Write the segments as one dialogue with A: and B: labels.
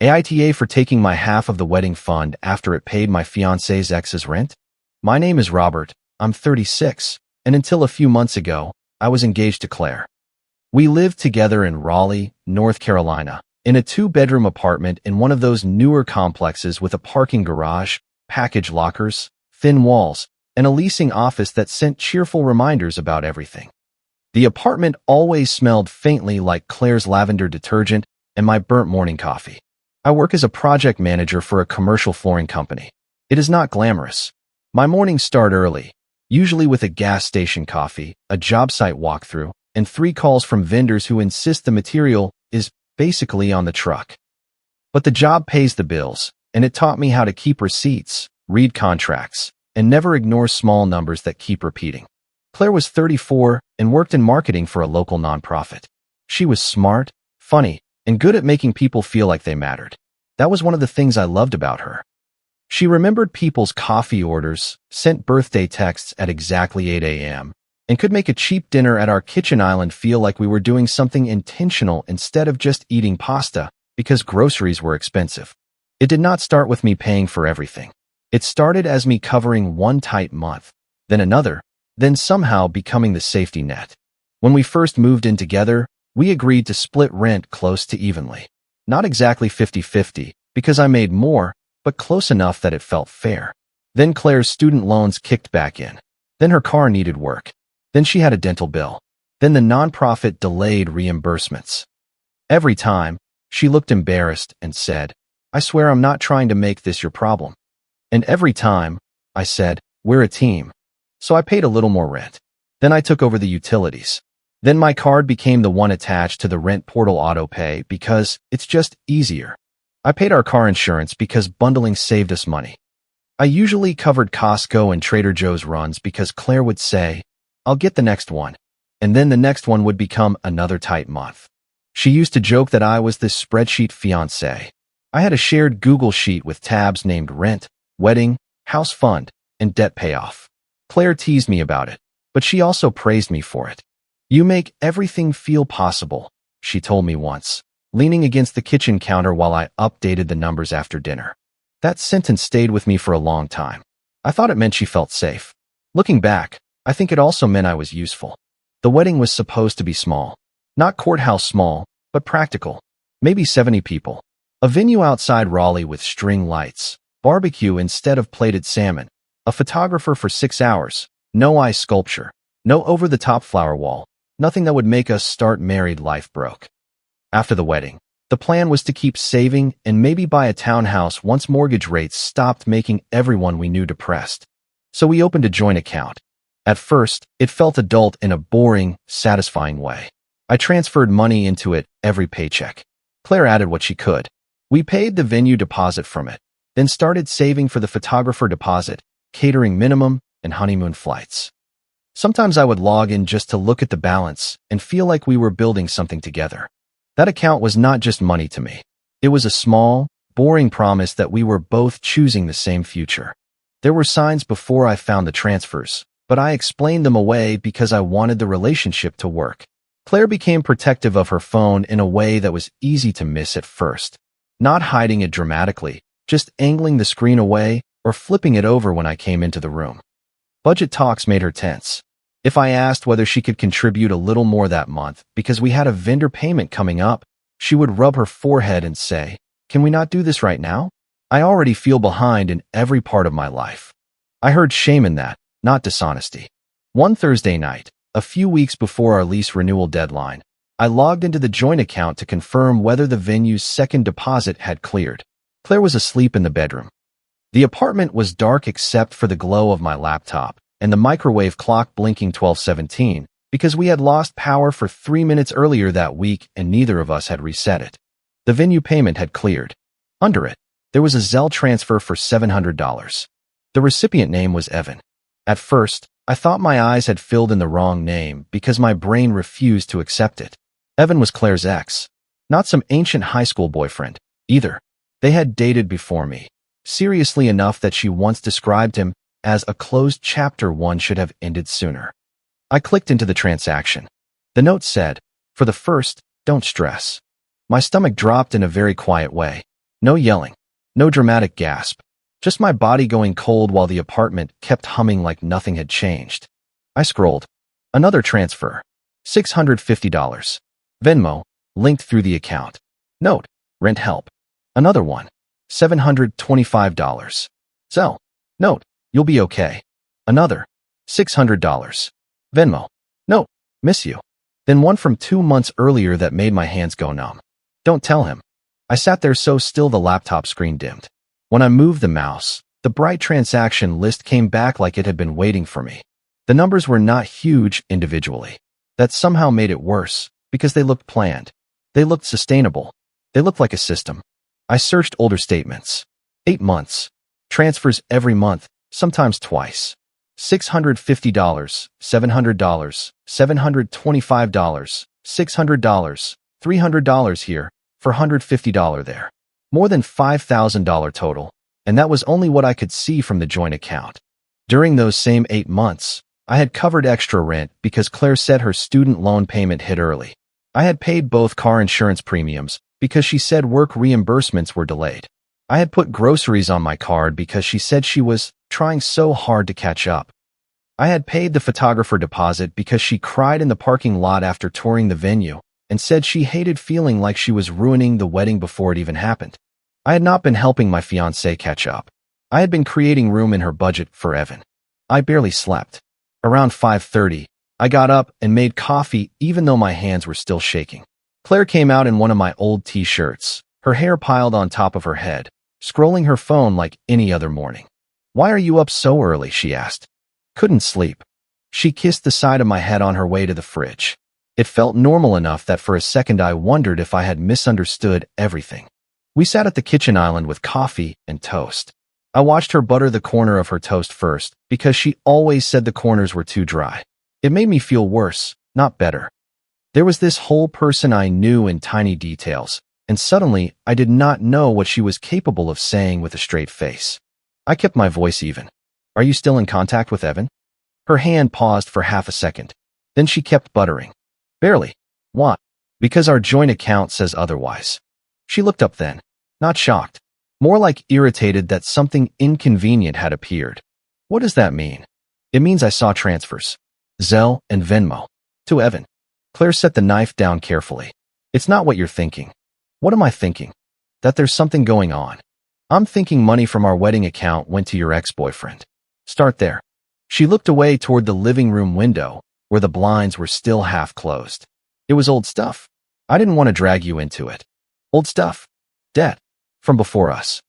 A: AITA for taking my half of the wedding fund after it paid my fiancée's ex's rent? My name is Robert, I'm 36, and until a few months ago, I was engaged to Claire. We lived together in Raleigh, North Carolina, in a 2-bedroom apartment in one of those newer complexes with a parking garage, package lockers, thin walls, and a leasing office that sent cheerful reminders about everything. The apartment always smelled faintly like Claire's lavender detergent and my burnt morning coffee. I work as a project manager for a commercial flooring company. It is not glamorous. My mornings start early, usually with a gas station coffee, a job site walkthrough, and 3 calls from vendors who insist the material is basically on the truck. But the job pays the bills, and it taught me how to keep receipts, read contracts, and never ignore small numbers that keep repeating. Claire was 34 and worked in marketing for a local nonprofit. She was smart, funny, and good at making people feel like they mattered. That was one of the things I loved about her. She remembered people's coffee orders, sent birthday texts at exactly 8 a.m., and could make a cheap dinner at our kitchen island feel like we were doing something intentional instead of just eating pasta because groceries were expensive. It did not start with me paying for everything. It started as me covering one tight month, then another, then somehow becoming the safety net. When we first moved in together, we agreed to split rent close to evenly. Not exactly 50-50, because I made more, but close enough that it felt fair. Then Claire's student loans kicked back in. Then her car needed work. Then she had a dental bill. Then the nonprofit delayed reimbursements. Every time, she looked embarrassed and said, "I swear I'm not trying to make this your problem." And every time, I said, "We're a team." So I paid a little more rent. Then I took over the utilities. Then my card became the one attached to the rent portal auto pay because it's just easier. I paid our car insurance because bundling saved us money. I usually covered Costco and Trader Joe's runs because Claire would say, "I'll get the next one," and then the next one would become another tight month. She used to joke that I was this spreadsheet fiancé. I had a shared Google sheet with tabs named rent, wedding, house fund, and debt payoff. Claire teased me about it, but she also praised me for it. "You make everything feel possible," she told me once, leaning against the kitchen counter while I updated the numbers after dinner. That sentence stayed with me for a long time. I thought it meant she felt safe. Looking back, I think it also meant I was useful. The wedding was supposed to be small. Not courthouse small, but practical. Maybe 70 people. A venue outside Raleigh with string lights, barbecue instead of plated salmon, a photographer for 6 hours, no ice sculpture, no over-the-top flower wall, nothing that would make us start married life broke. After the wedding, the plan was to keep saving and maybe buy a townhouse once mortgage rates stopped making everyone we knew depressed. So we opened a joint account. At first, it felt adult in a boring, satisfying way. I transferred money into it every paycheck. Claire added what she could. We paid the venue deposit from it, then started saving for the photographer deposit, catering minimum, and honeymoon flights. Sometimes I would log in just to look at the balance and feel like we were building something together. That account was not just money to me. It was a small, boring promise that we were both choosing the same future. There were signs before I found the transfers, but I explained them away because I wanted the relationship to work. Claire became protective of her phone in a way that was easy to miss at first. Not hiding it dramatically, just angling the screen away or flipping it over when I came into the room. Budget talks made her tense. If I asked whether she could contribute a little more that month because we had a vendor payment coming up, she would rub her forehead and say, "Can we not do this right now? I already feel behind in every part of my life." I heard shame in that, not dishonesty. One Thursday night, a few weeks before our lease renewal deadline, I logged into the joint account to confirm whether the venue's second deposit had cleared. Claire was asleep in the bedroom. The apartment was dark except for the glow of my laptop and the microwave clock blinking 12:17 because we had lost power for 3 minutes earlier that week and neither of us had reset it. The venue payment had cleared. Under it, there was a Zelle transfer for $700. The recipient name was Evan. At first, I thought my eyes had filled in the wrong name because my brain refused to accept it. Evan was Claire's ex. Not some ancient high school boyfriend, either. They had dated before me, seriously enough that she once described him as a closed chapter one should have ended sooner. I clicked into the transaction. The note said, "For the first, don't stress." My stomach dropped in a very quiet way. No yelling. No dramatic gasp. Just my body going cold while the apartment kept humming like nothing had changed. I scrolled. Another transfer. $650. Venmo, linked through the account. Note, rent help. Another one. $725. Zelle. Note, you'll be okay. Another. $600. Venmo. Note, miss you. Then one from 2 months earlier that made my hands go numb. Don't tell him. I sat there so still the laptop screen dimmed. When I moved the mouse, the bright transaction list came back like it had been waiting for me. The numbers were not huge individually. That somehow made it worse, because they looked planned. They looked sustainable. They looked like a system. I searched older statements. 8 months. Transfers every month, sometimes twice. $650, $700, $725, $600, $300 here, $450 there. More than $5,000 total, and that was only what I could see from the joint account. During those same 8 months, I had covered extra rent because Claire said her student loan payment hit early. I had paid both car insurance premiums because she said work reimbursements were delayed. I had put groceries on my card because she said she was trying so hard to catch up. I had paid the photographer deposit because she cried in the parking lot after touring the venue and said she hated feeling like she was ruining the wedding before it even happened. I had not been helping my fiancée catch up. I had been creating room in her budget for Evan. I barely slept. Around 5:30, I got up and made coffee even though my hands were still shaking. Claire came out in one of my old t-shirts, her hair piled on top of her head, scrolling her phone like any other morning. "Why are you up so early?" she asked. "Couldn't sleep." She kissed the side of my head on her way to the fridge. It felt normal enough that for a second I wondered if I had misunderstood everything. We sat at the kitchen island with coffee and toast. I watched her butter the corner of her toast first because she always said the corners were too dry. It made me feel worse, not better. There was this whole person I knew in tiny details, and suddenly I did not know what she was capable of saying with a straight face. I kept my voice even. "Are you still in contact with Evan?" Her hand paused for half a second. Then she kept buttering. "Barely." "Why?" "Because our joint account says otherwise." She looked up then, not shocked, more like irritated that something inconvenient had appeared. "What does that mean?" "It means I saw transfers. Zelle and Venmo. To Evan." Claire set the knife down carefully. "It's not what you're thinking." "What am I thinking?" "That there's something going on. I'm thinking money from our wedding account went to your ex-boyfriend." "Start there." She looked away toward the living room window, where the blinds were still half closed. "It was old stuff. I didn't want to drag you into it." "Old stuff?" "Debt. From before us."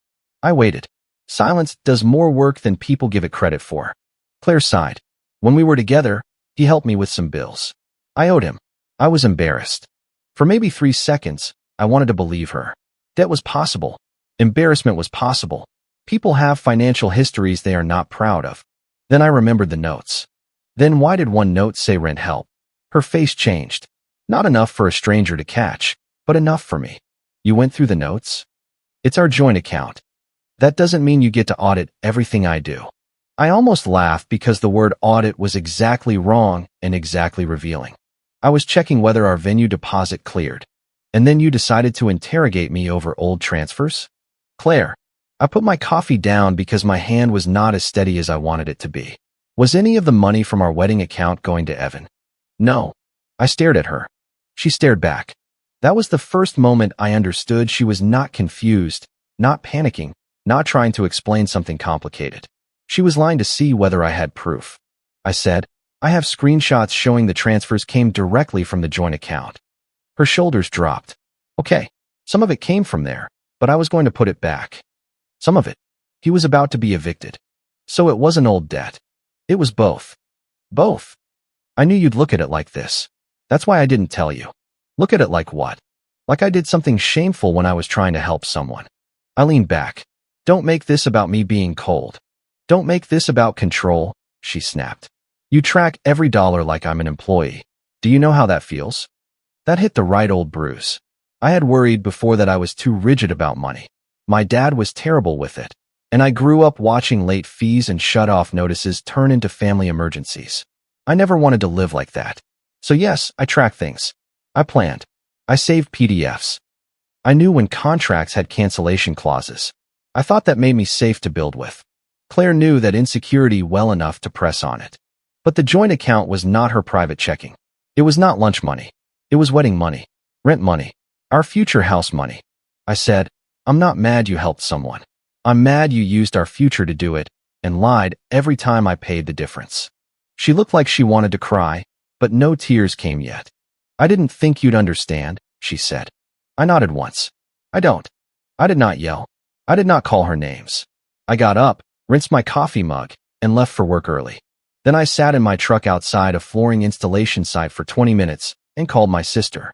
A: I waited. Silence does more work than people give it credit for. Claire sighed. "When we were together, he helped me with some bills. I owed him." I was embarrassed. For maybe 3 seconds, I wanted to believe her. Debt was possible. Embarrassment was possible. People have financial histories they are not proud of. Then I remembered the notes. Then why did one note say rent help? Her face changed. Not enough for a stranger to catch, but enough for me. "You went through the notes?" "It's our joint account. That doesn't mean you get to audit everything I do." I almost laughed because the word audit was exactly wrong and exactly revealing. I was checking whether our venue deposit cleared. And then you decided to interrogate me over old transfers? "Claire." I put my coffee down because my hand was not as steady as I wanted it to be. "Was any of the money from our wedding account going to Evan?" "No." I stared at her. She stared back. That was the first moment I understood she was not confused, not panicking, not trying to explain something complicated. She was lying to see whether I had proof. I said, "I have screenshots showing the transfers came directly from the joint account." Her shoulders dropped. "Okay, some of it came from there, but I was going to put it back." "Some of it." He was about to be evicted. "So it wasn't old debt." "It was both." "Both?" "I knew you'd look at it like this. That's why I didn't tell you." "Look at it like what?" "Like I did something shameful when I was trying to help someone." I leaned back. "Don't make this about me being cold. Don't make this about control," she snapped. "You track every dollar like I'm an employee. Do you know how that feels?" That hit the right old bruise. I had worried before that I was too rigid about money. My dad was terrible with it, and I grew up watching late fees and shut-off notices turn into family emergencies. I never wanted to live like that. So yes, I tracked things. I planned. I saved PDFs. I knew when contracts had cancellation clauses. I thought that made me safe to build with. Claire knew that insecurity well enough to press on it. But the joint account was not her private checking. It was not lunch money. It was wedding money, rent money, our future house money. I said, I'm not mad you helped someone. I'm mad you used our future to do it and lied every time I paid the difference. She looked like she wanted to cry, but no tears came yet. I didn't think you'd understand, she said. I nodded once. I don't. I did not yell. I did not call her names. I got up, rinsed my coffee mug, and left for work early. Then I sat in my truck outside a flooring installation site for 20 minutes and called my sister.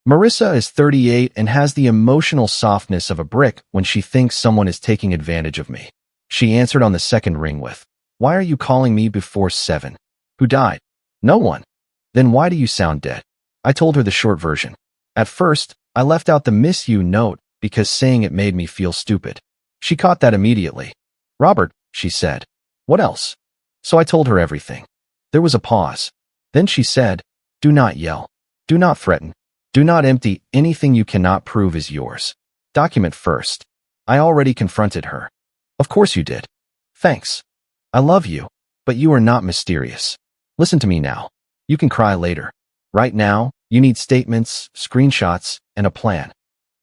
A: Marissa is 38 and has the emotional softness of a brick when she thinks someone is taking advantage of me. She answered on the second ring with, "Why are you calling me before 7? Who died?" "No one." "Then why do you sound dead?" I told her the short version. At first, I left out the miss you note because saying it made me feel stupid. She caught that immediately. "Robert," she said. "What else?" So I told her everything. There was a pause. Then she said, "Do not yell. Do not threaten. Do not empty anything you cannot prove is yours. Document first." I already confronted her. "Of course you did. Thanks. I love you, but you are not mysterious. Listen to me now. You can cry later. Right now, you need statements, screenshots, and a plan."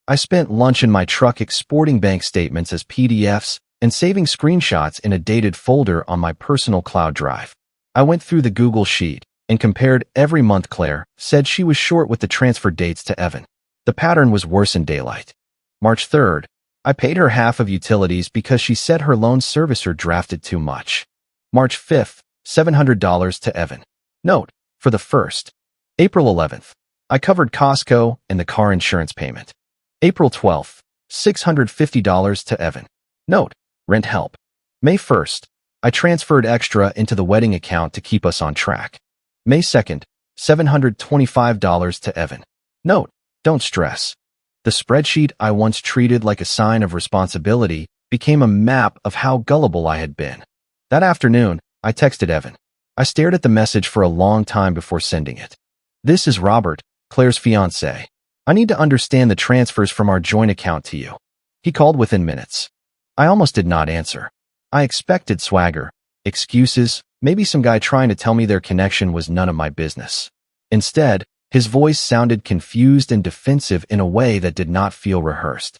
A: I spent lunch in my truck exporting bank statements as PDFs and saving screenshots in a dated folder on my personal cloud drive. I went through the Google Sheet and compared every month. Claire said she was short with the transfer dates to Evan. The pattern was worse in daylight. March 3rd, I paid her half of utilities because she said her loan servicer drafted too much. March 5th, $700 to Evan. Note, for the first. April 11th, I covered Costco and the car insurance payment. April 12th, $650 to Evan. Note, rent help. May 1st, I transferred extra into the wedding account to keep us on track. May 2nd, $725 to Evan. Note, don't stress. The spreadsheet I once treated like a sign of responsibility became a map of how gullible I had been. That afternoon, I texted Evan. I stared at the message for a long time before sending it. "This is Robert, Claire's fiancé. I need to understand the transfers from our joint account to you." He called within minutes. I almost did not answer. I expected swagger, excuses, maybe some guy trying to tell me their connection was none of my business. Instead, his voice sounded confused and defensive in a way that did not feel rehearsed.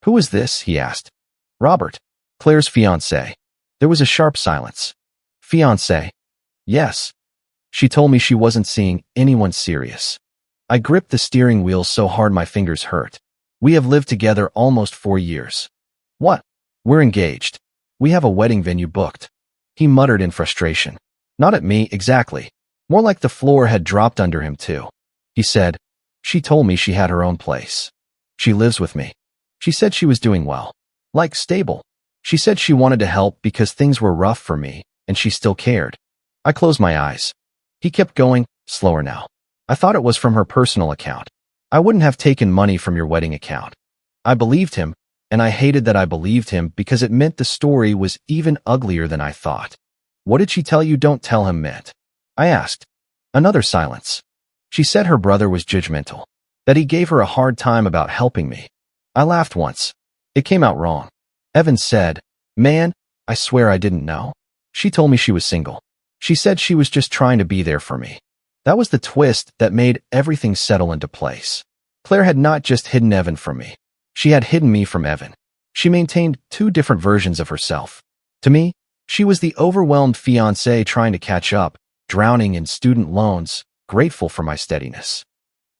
A: "Who is this?" he asked. "Robert, Claire's fiancé." There was a sharp silence. "Fiancé?" "Yes." She told me she wasn't seeing anyone serious. I gripped the steering wheel so hard my fingers hurt. "We have lived together almost 4 years." "What?" "We're engaged. We have a wedding venue booked." He muttered in frustration. Not at me exactly. More like the floor had dropped under him too. He said, "She told me she had her own place. She lives with me. She said she was doing well. Like stable. She said she wanted to help because things were rough for me, and she still cared." I closed my eyes. He kept going, slower now. "I thought it was from her personal account. I wouldn't have taken money from your wedding account." I believed him, and I hated that I believed him because it meant the story was even uglier than I thought. "What did she tell you don't tell him meant?" I asked. Another silence. She said her brother was judgmental, that he gave her a hard time about helping me. I laughed once. It came out wrong. Evan said, "Man, I swear I didn't know." She told me she was single. She said she was just trying to be there for me. That was the twist that made everything settle into place. Claire had not just hidden Evan from me. She had hidden me from Evan. She maintained 2 different versions of herself. To me, she was the overwhelmed fiancé trying to catch up, drowning in student loans, grateful for my steadiness.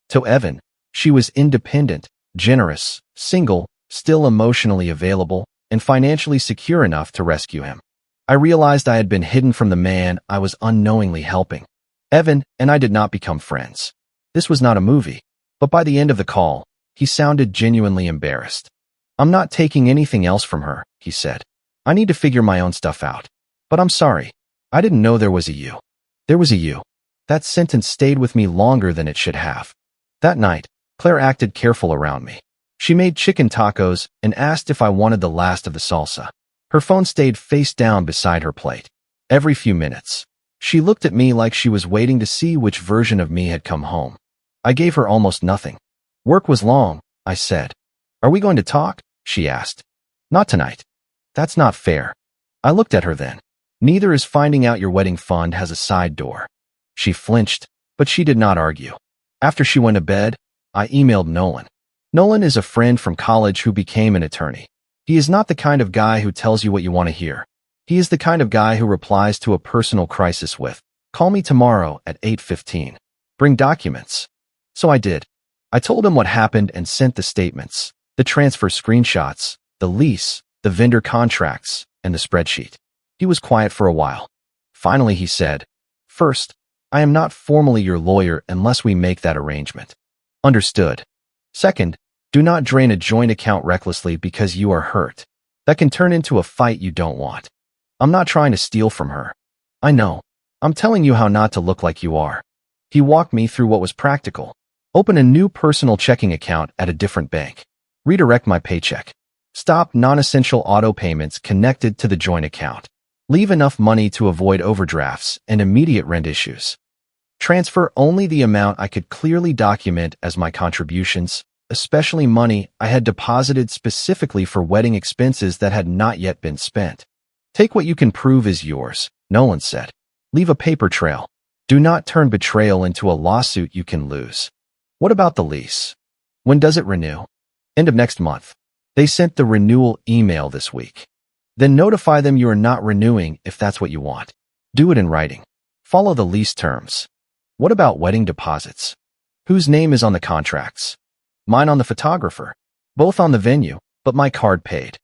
A: To Evan, she was independent, generous, single, still emotionally available, and financially secure enough to rescue him. I realized I had been hidden from the man I was unknowingly helping. Evan and I did not become friends. This was not a movie, but by the end of the call, he sounded genuinely embarrassed. "I'm not taking anything else from her," he said. "I need to figure my own stuff out. But I'm sorry. I didn't know there was a you." There was a you. That sentence stayed with me longer than it should have. That night, Claire acted careful around me. She made chicken tacos and asked if I wanted the last of the salsa. Her phone stayed face down beside her plate. Every few minutes, she looked at me like she was waiting to see which version of me had come home. I gave her almost nothing. "Work was long," I said. Are we going to talk? She asked. Not tonight. That's not fair. I looked at her then. Neither is finding out your wedding fund has a side door. She flinched, but she did not argue. After she went to bed, I emailed Nolan. Nolan is a friend from college who became an attorney. He is not the kind of guy who tells you what you want to hear. He is the kind of guy who replies to a personal crisis with, "Call me tomorrow at 8:15. Bring documents." So I did. I told him what happened and sent the statements, the transfer screenshots, the lease, the vendor contracts, and the spreadsheet. He was quiet for a while. Finally, he said, "First, I am not formally your lawyer unless we make that arrangement." Understood. Second, do not drain a joint account recklessly because you are hurt. That can turn into a fight you don't want. I'm not trying to steal from her. I know. I'm telling you how not to look like you are. He walked me through what was practical. Open a new personal checking account at a different bank. Redirect my paycheck. Stop non-essential auto payments connected to the joint account. Leave enough money to avoid overdrafts and immediate rent issues. Transfer only the amount I could clearly document as my contributions, especially money I had deposited specifically for wedding expenses that had not yet been spent. Take what you can prove is yours, Nolan said. Leave a paper trail. Do not turn betrayal into a lawsuit you can lose. What about the lease? When does it renew? End of next month. They sent the renewal email this week. Then notify them you are not renewing if that's what you want. Do it in writing. Follow the lease terms. What about wedding deposits? Whose name is on the contracts? Mine on the photographer. Both on the venue, but my card paid.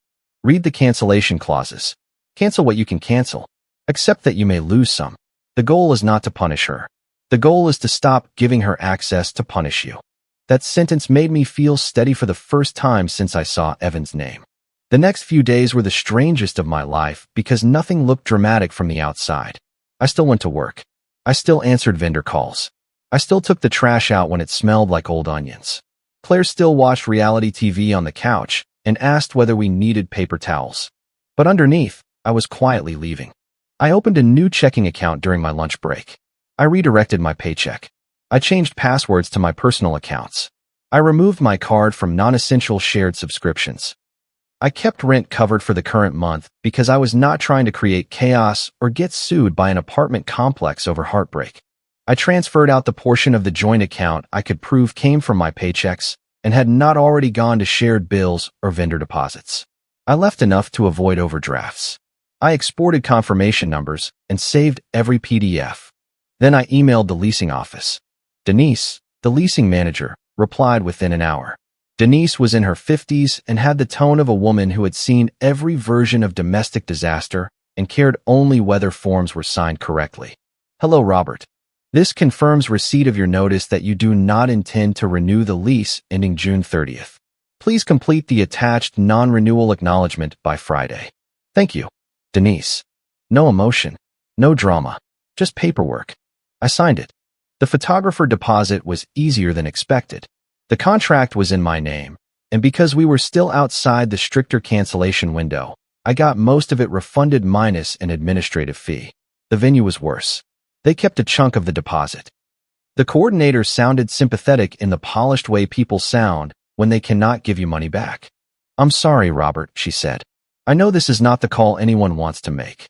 A: Read the cancellation clauses. Cancel what you can cancel. Accept that you may lose some. The goal is not to punish her. The goal is to stop giving her access to punish you. That sentence made me feel steady for the first time since I saw Evan's name. The next few days were the strangest of my life because nothing looked dramatic from the outside. I still went to work. I still answered vendor calls. I still took the trash out when it smelled like old onions. Claire still watched reality TV on the couch and asked whether we needed paper towels. But underneath, I was quietly leaving. I opened a new checking account during my lunch break. I redirected my paycheck. I changed passwords to my personal accounts. I removed my card from non-essential shared subscriptions. I kept rent covered for the current month because I was not trying to create chaos or get sued by an apartment complex over heartbreak. I transferred out the portion of the joint account I could prove came from my paychecks and had not already gone to shared bills or vendor deposits. I left enough to avoid overdrafts. I exported confirmation numbers and saved every PDF. Then I emailed the leasing office. Denise, the leasing manager, replied within an hour. Denise was in her 50s and had the tone of a woman who had seen every version of domestic disaster and cared only whether forms were signed correctly. Hello, Robert. This confirms receipt of your notice that you do not intend to renew the lease ending June 30th. Please complete the attached non-renewal acknowledgement by Friday. Thank you. Denise. No emotion. No drama. Just paperwork. I signed it. The photographer deposit was easier than expected. The contract was in my name, and because we were still outside the stricter cancellation window, I got most of it refunded minus an administrative fee. The venue was worse. They kept a chunk of the deposit. The coordinator sounded sympathetic in the polished way people sound when they cannot give you money back. I'm sorry, Robert, she said. I know this is not the call anyone wants to make.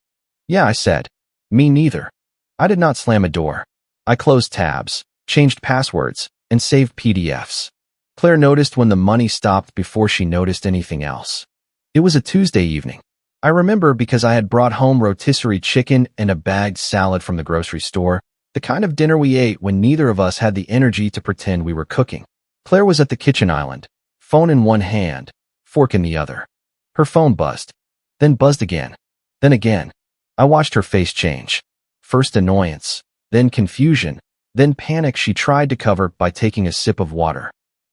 A: Yeah, I said. Me neither. I did not slam a door. I closed tabs, changed passwords, and saved PDFs. Claire noticed when the money stopped before she noticed anything else. It was a Tuesday evening. I remember because I had brought home rotisserie chicken and a bagged salad from the grocery store, the kind of dinner we ate when neither of us had the energy to pretend we were cooking. Claire was at the kitchen island, phone in one hand, fork in the other. Her phone buzzed, then buzzed again, then again. I watched her face change. First annoyance, then confusion, then panic she tried to cover by taking a sip of water.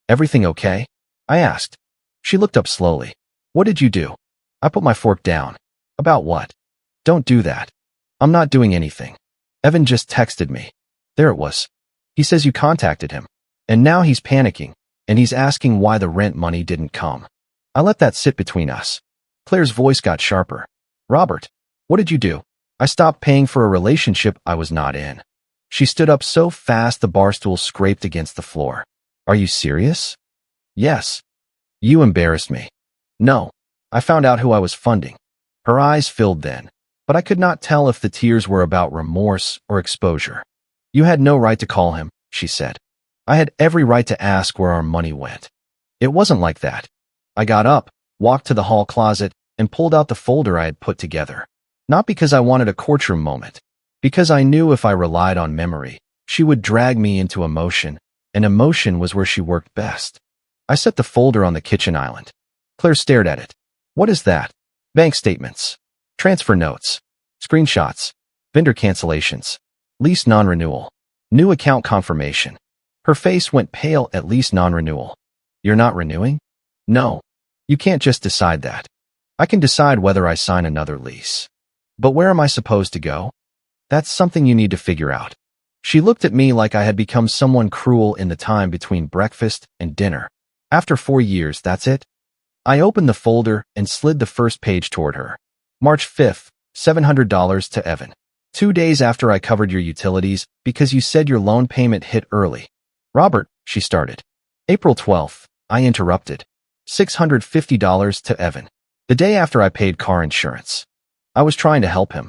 A: Everything okay? I asked. She looked up slowly. What did you do? I put my fork down. About what? Don't do that. I'm not doing anything. Evan just texted me. There it was. He says you contacted him. And now he's panicking, and he's asking why the rent money didn't come. I let that sit between us. Claire's voice got sharper. Robert, what did you do? I stopped paying for a relationship I was not in. She stood up so fast the bar stool scraped against the floor. Are you serious? Yes. You embarrassed me. No. I found out who I was funding. Her eyes filled then, but I could not tell if the tears were about remorse or exposure. You had no right to call him, she said. I had every right to ask where our money went. It wasn't like that. I got up, walked to the hall closet, and pulled out the folder I had put together. Not because I wanted a courtroom moment, because I knew if I relied on memory, she would drag me into emotion, and emotion was where she worked best. I set the folder on the kitchen island. Claire stared at it. What is that? Bank statements, transfer notes, screenshots, vendor cancellations, lease non-renewal, new account confirmation. Her face went pale at lease non-renewal. You're not renewing? No. You can't just decide that. I can decide whether I sign another lease. But where am I supposed to go? That's something you need to figure out. She looked at me like I had become someone cruel in the time between breakfast and dinner. After 4 years, that's it? I opened the folder and slid the first page toward her. March 5th, $700 to Evan. 2 days after I covered your utilities because you said your loan payment hit early. Robert, she started. April 12th, I interrupted. $650 to Evan. The day after I paid car insurance. I was trying to help him.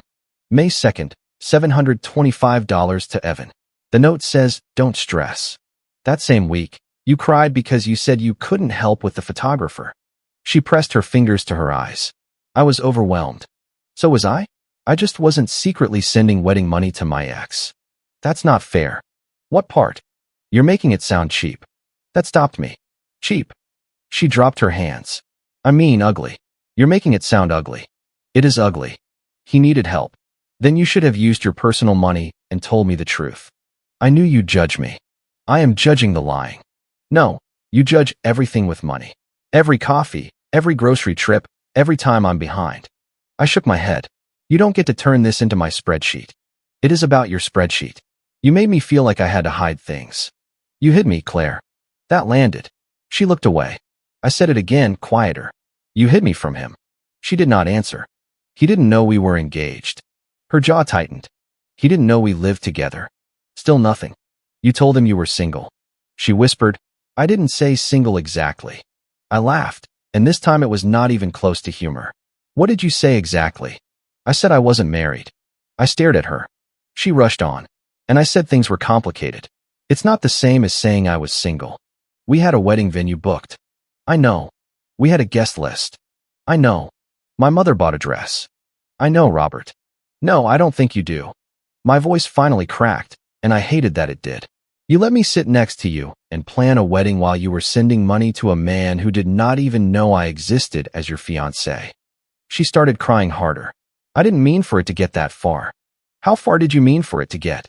A: May 2nd, $725 to Evan. The note says, don't stress. That same week, you cried because you said you couldn't help with the photographer. She pressed her fingers to her eyes. I was overwhelmed. So was I? I just wasn't secretly sending wedding money to my ex. That's not fair. What part? You're making it sound cheap. That stopped me. Cheap. She dropped her hands. I mean ugly. You're making it sound ugly. It is ugly. He needed help. Then you should have used your personal money and told me the truth. I knew you'd judge me. I am judging the lying. No, you judge everything with money. Every coffee, every grocery trip, every time I'm behind. I shook my head. You don't get to turn this into my spreadsheet. It is about your spreadsheet. You made me feel like I had to hide things. You hid me, Claire. That landed. She looked away. I said it again, quieter. You hid me from him. She did not answer. He didn't know we were engaged. Her jaw tightened. He didn't know we lived together. Still nothing. You told him you were single. She whispered. I didn't say single exactly. I laughed, and this time it was not even close to humor. What did you say exactly? I said I wasn't married. I stared at her. She rushed on. And I said things were complicated. It's not the same as saying I was single. We had a wedding venue booked. I know. We had a guest list. I know. My mother bought a dress. I know, Robert. No, I don't think you do. My voice finally cracked, and I hated that it did. You let me sit next to you and plan a wedding while you were sending money to a man who did not even know I existed as your fiancé. She started crying harder. I didn't mean for it to get that far. How far did you mean for it to get?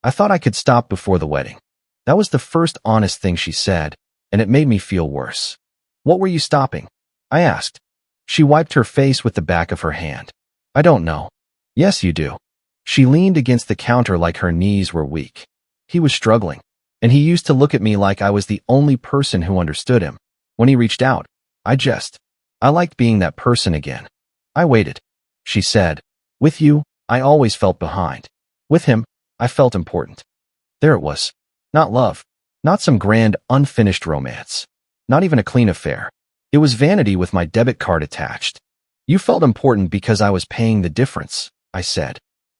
A: I thought I could stop before the wedding. That was the first honest thing she said, and it made me feel worse. What were you stopping? I asked. She wiped her face with the back of her hand. I don't know. Yes, you do. She leaned against the counter like her knees were weak. He was struggling, and he used to look at me like I was the only person who understood him. When he reached out, I liked being that person again. I waited. She said, with you, I always felt behind. With him, I felt important. There it was. Not love. Not some grand, unfinished romance. Not even a clean affair. It was vanity with my debit card attached. You felt important because I was paying the difference, I said.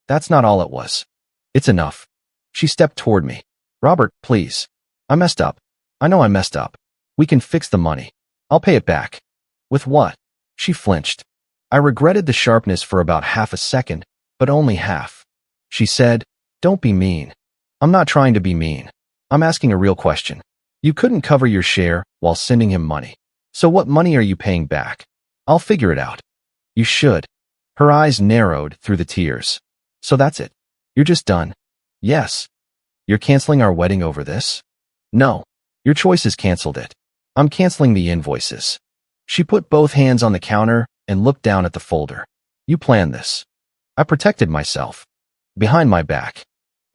A: That's not all it was. It's enough. She stepped toward me. Robert, please. I messed up. I know I messed up. We can fix the money. I'll pay it back. With what? She flinched. I regretted the sharpness for about half a second, but only half. She said, don't be mean. I'm not trying to be mean. I'm asking a real question. You couldn't cover your share while sending him money. So what money are you paying back? I'll figure it out. You should. Her eyes narrowed through the tears. So that's it. You're just done. Yes. You're canceling our wedding over this? No. Your choices canceled it. I'm canceling the invoices. She put both hands on the counter and looked down at the folder. You planned this. I protected myself. Behind my back.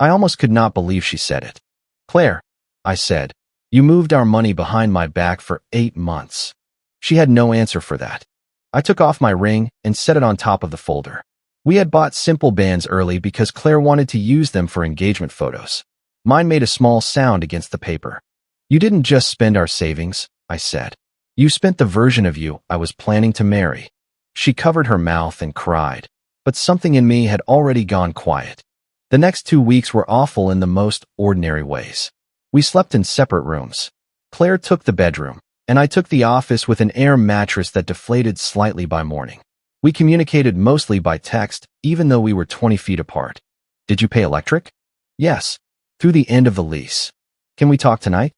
A: I almost could not believe she said it. Claire, I said, you moved our money behind my back for 8 months. She had no answer for that. I took off my ring and set it on top of the folder. We had bought simple bands early because Claire wanted to use them for engagement photos. Mine made a small sound against the paper. You didn't just spend our savings, I said. You spent the version of you I was planning to marry. She covered her mouth and cried, but something in me had already gone quiet. The next 2 weeks were awful in the most ordinary ways. We slept in separate rooms. Claire took the bedroom, and I took the office with an air mattress that deflated slightly by morning. We communicated mostly by text, even though we were 20 feet apart. Did you pay electric? Yes. Through the end of the lease. Can we talk tonight?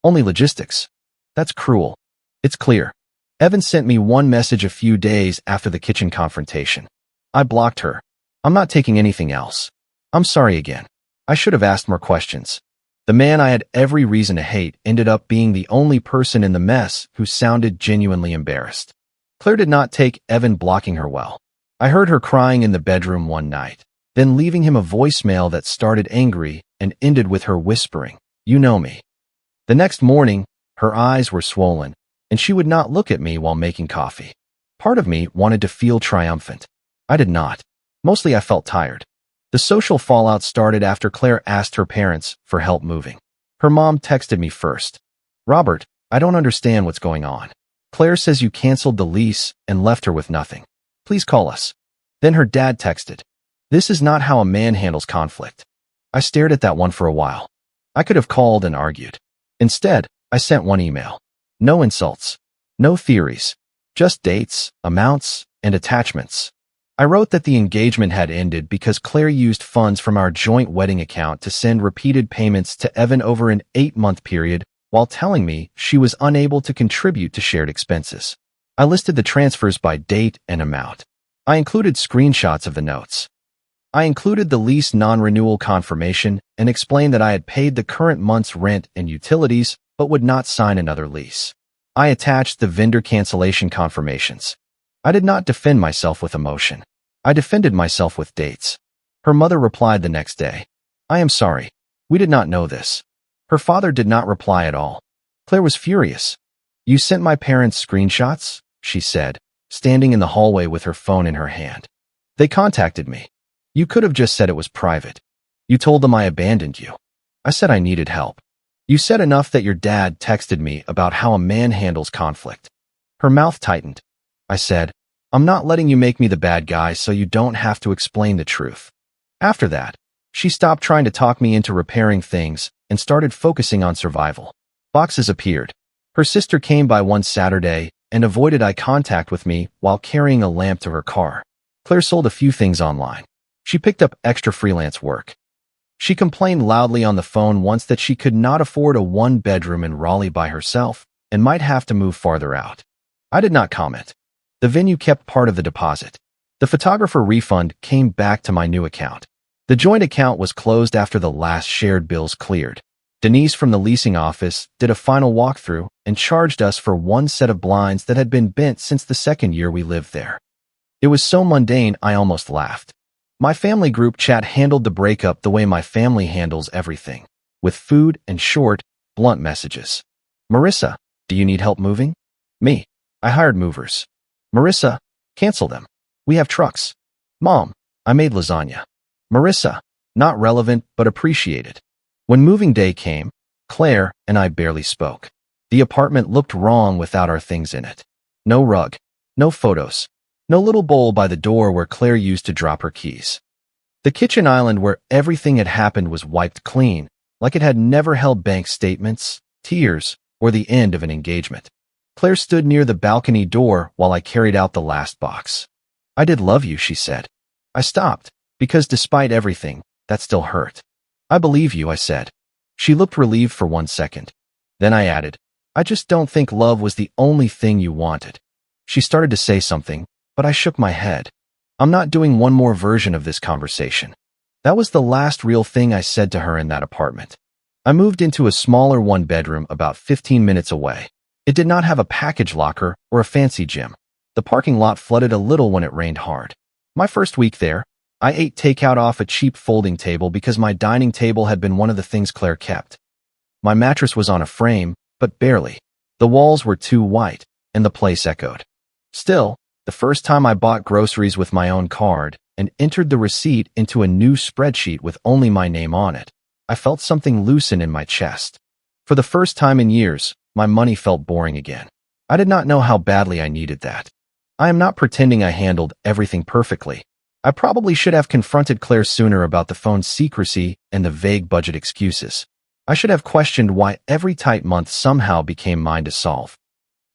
A: Only logistics. That's cruel. It's clear. Evan sent me one message a few days after the kitchen confrontation. I blocked her. I'm not taking anything else. I'm sorry again. I should have asked more questions. The man I had every reason to hate ended up being the only person in the mess who sounded genuinely embarrassed. Claire did not take Evan blocking her well. I heard her crying in the bedroom one night, then leaving him a voicemail that started angry and ended with her whispering, "You know me." The next morning, her eyes were swollen, and she would not look at me while making coffee. Part of me wanted to feel triumphant. I did not. Mostly I felt tired. The social fallout started after Claire asked her parents for help moving. Her mom texted me first. "Robert, I don't understand what's going on. Claire says you canceled the lease and left her with nothing. Please call us." Then her dad texted. "This is not how a man handles conflict." I stared at that one for a while. I could have called and argued. Instead, I sent one email. No insults. No theories. Just dates, amounts, and attachments. I wrote that the engagement had ended because Claire used funds from our joint wedding account to send repeated payments to Evan over an 8-month period while telling me she was unable to contribute to shared expenses. I listed the transfers by date and amount. I included screenshots of the notes. I included the lease non-renewal confirmation and explained that I had paid the current month's rent and utilities but would not sign another lease. I attached the vendor cancellation confirmations. I did not defend myself with emotion. I defended myself with dates. Her mother replied the next day. "I am sorry. We did not know this." Her father did not reply at all. Claire was furious. "You sent my parents screenshots?" she said, standing in the hallway with her phone in her hand. "They contacted me. You could have just said it was private. You told them I abandoned you." I said I needed help. "You said enough that your dad texted me about how a man handles conflict." Her mouth tightened. I said, "I'm not letting you make me the bad guy so you don't have to explain the truth." After that, she stopped trying to talk me into repairing things and started focusing on survival. Boxes appeared. Her sister came by one Saturday and avoided eye contact with me while carrying a lamp to her car. Claire sold a few things online. She picked up extra freelance work. She complained loudly on the phone once that she could not afford a one-bedroom in Raleigh by herself and might have to move farther out. I did not comment. The venue kept part of the deposit. The photographer refund came back to my new account. The joint account was closed after the last shared bills cleared. Denise from the leasing office did a final walkthrough and charged us for one set of blinds that had been bent since the second year we lived there. It was so mundane I almost laughed. My family group chat handled the breakup the way my family handles everything, with food and short, blunt messages. "Marissa, do you need help moving?" "Me. I hired movers." "Marissa, cancel them. We have trucks." "Mom, I made lasagna." "Marissa, not relevant but appreciated." When moving day came, Claire and I barely spoke. The apartment looked wrong without our things in it. No rug, no photos, no little bowl by the door where Claire used to drop her keys. The kitchen island where everything had happened was wiped clean, like it had never held bank statements, tears, or the end of an engagement. Claire stood near the balcony door while I carried out the last box. "I did love you," she said. I stopped, because despite everything, that still hurt. "I believe you," I said. She looked relieved for 1 second. Then I added, "I just don't think love was the only thing you wanted." She started to say something, but I shook my head. I'm not doing one more version of this conversation. That was the last real thing I said to her in that apartment. I moved into a smaller one-bedroom about 15 minutes away. It did not have a package locker or a fancy gym. The parking lot flooded a little when it rained hard. My first week there, I ate takeout off a cheap folding table because my dining table had been one of the things Claire kept. My mattress was on a frame, but barely. The walls were too white, and the place echoed. Still, the first time I bought groceries with my own card and entered the receipt into a new spreadsheet with only my name on it, I felt something loosen in my chest. For the first time in years, my money felt boring again. I did not know how badly I needed that. I am not pretending I handled everything perfectly. I probably should have confronted Claire sooner about the phone's secrecy and the vague budget excuses. I should have questioned why every tight month somehow became mine to solve.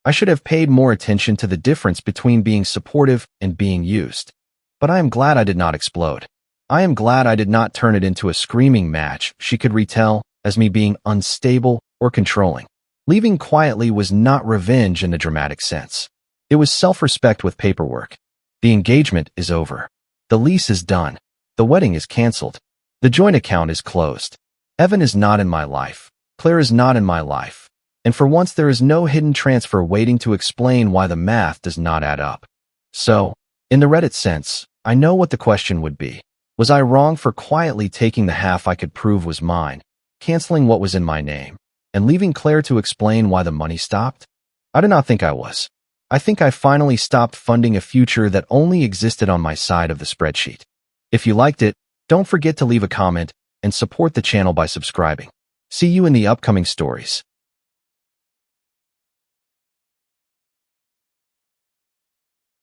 A: I should have paid more attention to the difference between being supportive and being used. But I am glad I did not explode. I am glad I did not turn it into a screaming match she could retell as me being unstable or controlling. Leaving quietly was not revenge in the dramatic sense. It was self-respect with paperwork. The engagement is over. The lease is done. The wedding is canceled. The joint account is closed. Evan is not in my life. Claire is not in my life. And for once there is no hidden transfer waiting to explain why the math does not add up. So, in the Reddit sense, I know what the question would be. Was I wrong for quietly taking the half I could prove was mine, canceling what was in my name, and leaving Claire to explain why the money stopped? I do not think I was. I think I finally stopped funding a future that only existed on my side of the spreadsheet. If you liked it, don't forget to leave a comment and support the channel by subscribing. See you in the upcoming stories.